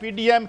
PDM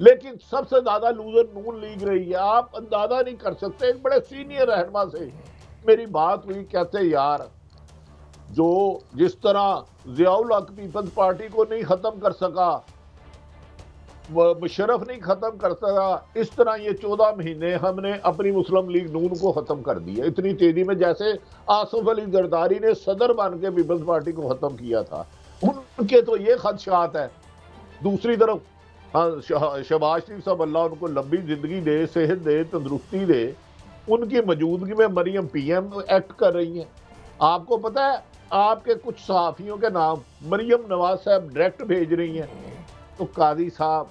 لیکن سب سے زیادہ لوزر نون لیگ رہی ہے. آپ اندازہ نہیں کر سکتے. ایک بڑے سینئر رہنما سے میری بات ہوئی, کہتے یار جو جس طرح ضیاء الحق پیپلز پارٹی کو نہیں ختم کر سکا, مشرف نہیں ختم کر سکا, اس طرح یہ 14 مہینے ہم نے اپنی مسلم لیگ نون کو ختم کر دیا اتنی تیزی میں, جیسے آصف علی زرداری نے صدر بن کے پیپلز پارٹی کو ختم کیا تھا. ان کے تو یہ خدشات ہیں. دوسری طرف شہباز شریف صاحب اللہ ان کو لمبی زندگی دے, صحت دے, تندرستی دے, ان کی موجودگی میں مریم پی ایم ایکٹ کر رہی ہیں. آپ کو پتہ ہے آپ کے کچھ صحافیوں کے نام مریم نواز صاحب ڈائریکٹ بھیج رہی ہیں. تو قاضی صاحب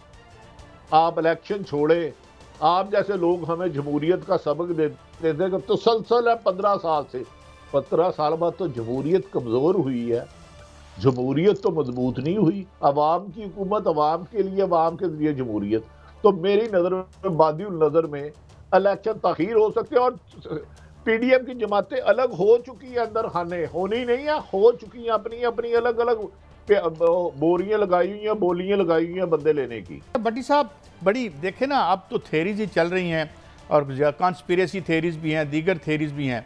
آپ الیکشن چھوڑے, آپ جیسے لوگ ہمیں جمہوریت کا سبق دیتے تھے کہ تسلسل ہے 15 سال سے. 15 سال بعد تو جمہوریت کمزور ہوئی ہے, جمہوریت تو مضبوط نہیں ہوئی. عوام کی حکومت, عوام کے لیے, عوام کے ذریعے جمہوریت. تو میری نظر میں بادی النظر میں الیکشن تاخیر ہو سکتے ہیں, اور پی ڈی ایم کی جماعتیں الگ ہو چکی ہیں, اندر خانے ہونی نہیں ہیں, ہو چکی ہیں, اپنی اپنی الگ الگ بوریاں لگائی ہوئی ہیں, بولیاں لگائی ہوئی ہیں بندے لینے کی. بٹی صاحب بڑی دیکھیں نا, اب تو تھیریز ہی چل رہی ہیں, اور کانسپیریسی تھیریز بھی ہیں, دیگر تھیریز بھی ہیں.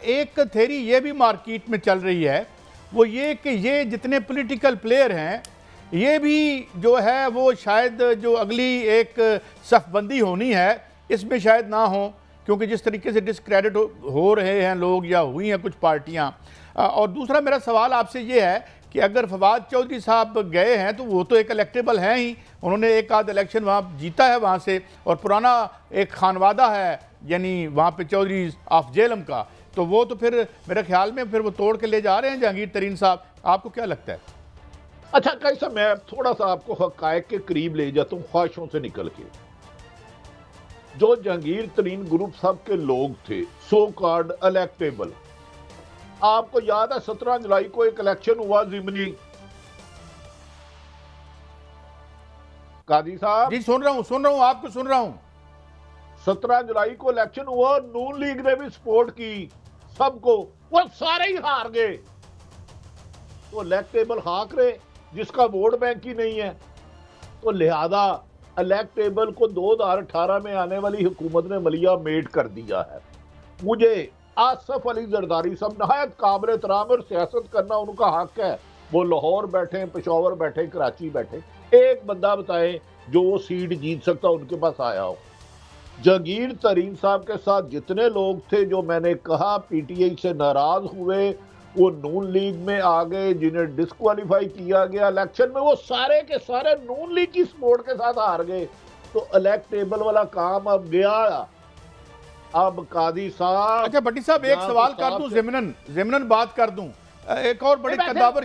ایک تھیری یہ بھی مارکیٹ میں چل رہی ہے, وہ یہ کہ یہ جتنے پولیٹیکل پلیئر ہیں یہ بھی جو ہے وہ شاید جو اگلی ایک صف بندی ہونی ہے اس میں شاید نہ ہوں, کیونکہ جس طریقے سے ڈسکریڈٹ ہو رہے ہیں لوگ یا ہوئی ہیں کچھ پارٹیاں. اور دوسرا میرا سوال آپ سے یہ ہے کہ اگر فواد چودھری صاحب گئے ہیں تو وہ تو ایک الیکٹیبل ہیں ہی, انہوں نے ایک آدھ الیکشن وہاں جیتا ہے وہاں سے, اور پرانا ایک خانوادہ ہے یعنی وہاں پہ چودھری آف جیلم کا, تو وہ تو پھر میرے خیال میں پھر وہ توڑ کے لے جا رہے ہیں جہانگیر ترین صاحب. آپ کو کیا لگتا ہے؟ اچھا کیسا, میں تھوڑا سا آپ کو حقائق کے قریب لے جاتا ہوں خواہشوں سے نکل کے. جو جہانگیر ترین گروپ صاحب کے لوگ تھے سو کارڈ الیکٹیبل, آپ کو یاد ہے 17 جولائی کو ایک الیکشن ہوا ضمنی. قاضی صاحب جی سن رہا ہوں آپ کو سن رہا ہوں. 17 جولائی کو الیکشن ہوا, نون لیگ نے بھی سپورٹ کی سب کو, وہ سارے ہی ہار گئے. تو الیکٹیبل خاک رہے جس کا ووٹ بینک ہی نہیں ہے. تو لہذا الیکٹیبل کو 2018 میں آنے والی حکومت نے ملیا میٹ کر دیا ہے. مجھے آصف علی زرداری صاحب نہایت قابل احترام, اور سیاست کرنا ان کا حق ہے, وہ لاہور بیٹھے, پشاور بیٹھے, کراچی بیٹھے, ایک بندہ بتائیں جو وہ سیٹ جیت سکتا ان کے پاس آیا ہو. جہانگیر ترین صاحب کے ساتھ جتنے لوگ تھے جو میں نے کہا پی ٹی آئی سے ناراض ہوئے, وہ نون لیگ میں آ گئے, جنہیں ڈسکوالیفائی کیا گیا الیکشن میں, وہ سارے کے سارے نون لیگ کی سپورٹ کے ساتھ ہار گئے. تو الیکٹیبل والا کام اب گیا. اب قاضی صاحب, اچھا بٹی صاحب ایک سوال کر دوں, ضمناً بات کر دوں, ایک اور بڑی قداور.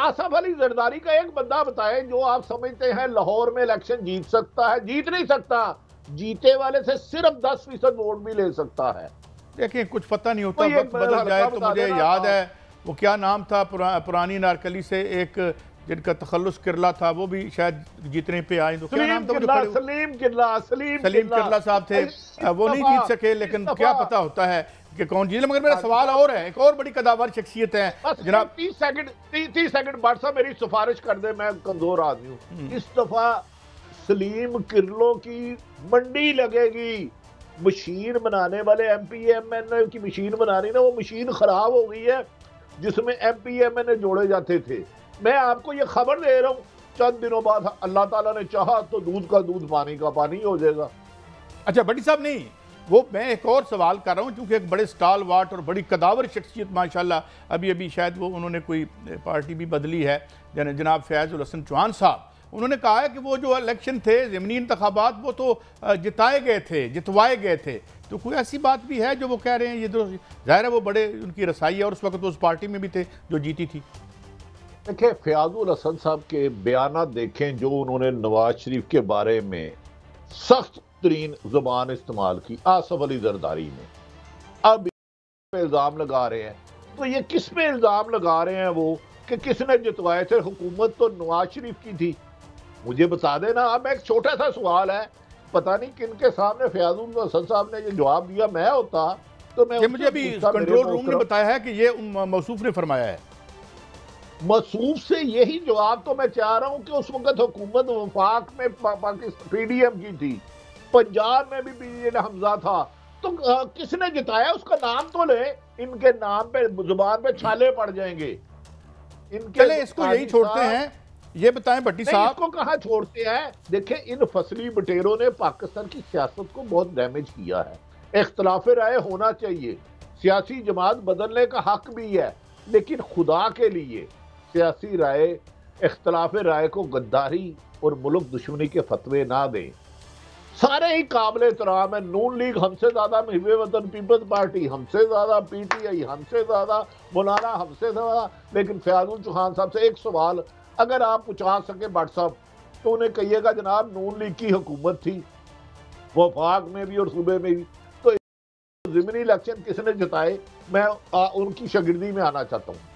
آصف علی زرداری کا ایک بندہ بتائیں جو آپ سمجھتے ہیں لاہور میں الیکشن جیت سکتا ہے. جیت نہیں سکتا, جیتے والے سے صرف 10% ووٹ بھی لے سکتا ہے. دیکھیں کچھ پتہ نہیں ہوتا, وقت بدل جائے. تو مجھے یاد ہے وہ کیا نام تھا پرانی نارکلی سے ایک جن کا تخلص کرلا تھا, وہ بھی شاید جیتنے پہ آئیں. تو کیا نام تھا؟ سلیم کرلا صاحب تھے, وہ نہیں جیت سکے, لیکن کیا پتہ ہوتا ہے کہ کون جیت. مگر میرا سوال اور ہے, ایک اور بڑی قداور شخصیت ہے جناب. 30 سیکنڈ بٹ صاحب میری سفارش کر دیں, میں کمزور آدمی ہوں. اس دفعہ سلیم کرلو کی منڈی لگے گی. مشین بنانے والے ایم پی ایم این اے کی مشین بنانی نا, وہ مشین خراب ہو گئی ہے جس میں ایم پی ایم این اے جوڑے جاتے تھے. میں آپ کو یہ خبر دے رہا ہوں, چند دنوں بعد اللہ تعالیٰ نے چاہا تو دودھ کا دودھ پانی کا پانی ہو جائے گا. اچھا بٹی صاحب نہیں, وہ میں ایک اور سوال کر رہا ہوں, چونکہ ایک بڑے سٹال واٹ اور بڑی قداور شخصیت ماشاءاللہ, ابھی شاید وہ انہوں نے کوئی پارٹی بھی بدلی ہے, جناب فیاض الحسن چوہان صاحب, انہوں نے کہا ہے کہ وہ جو الیکشن تھے ضمنی انتخابات وہ تو جتوائے گئے تھے. تو کوئی ایسی بات بھی ہے جو وہ کہہ رہے ہیں؟ یہ تو ظاہر ہے وہ بڑے ان کی رسائی ہے, اور اس وقت وہ اس پارٹی میں بھی تھے جو جیتی تھی. دیکھیں فیاض الحسن صاحب کے بیانات دیکھیں جو انہوں نے نواز شریف کے بارے میں سخت ترین زبان استعمال کی آصف علی زرداری نے. اب الزام لگا رہے ہیں, تو یہ کس پہ الزام لگا رہے ہیں وہ کہ کس نے جتوائے تھے؟ حکومت تو نواز شریف کی تھی. مجھے بتا دینا. اب ایک چھوٹا سا سوال ہے, پتہ نہیں کن کے سامنے فیاض الحسن صاحب نے یہ جواب دیا, میں ہوتا تو میں مجھے ابھی کنٹرول روم نے بتایا ہے کہ یہ موصوف نے فرمایا ہے. مصوف سے یہی جواب تو میں چاہ رہا ہوں کہ اس وقت حکومت وفاق میں پی ڈی ایم کی تھی، پنجاب میں بھی حمزہ تھا، تو کس نے جتایا؟ اس کا نام تو لے، ان کے نام پہ زبان پہ چھالے پڑ جائیں گے ان کے۔ چلیں اس کو یہی چھوڑتے ہیں، یہ بتائیں بھٹی اس صاحب۔ کو کہاں چھوڑتے ہیں؟ دیکھیں ان فصلی بٹیروں نے پاکستان کی سیاست کو بہت ڈیمیج کیا ہے۔ اختلاف رائے ہونا چاہیے، سیاسی جماعت بدلنے کا حق بھی ہے، لیکن خدا کے لیے سیاسی رائے، اختلاف رائے کو غداری اور ملک دشمنی کے فتوے نہ دیں۔ سارے ہی قابل احترام ہیں، نون لیگ ہم سے زیادہ، محب وطن پیپلز پارٹی ہم سے زیادہ، پی ٹی آئی ہم سے زیادہ، مولانا ہم سے زیادہ، لیکن فیاض چوہان صاحب سے ایک سوال اگر آپ پوچھا سکے بٹ صاحب تو انہیں کہیے گا جناب نون لیگ کی حکومت تھی وفاق میں بھی اور صوبے میں بھی، تو ضمنی الیکشن کس نے جتائے؟ میں ان کی شاگردی میں آنا چاہتا ہوں۔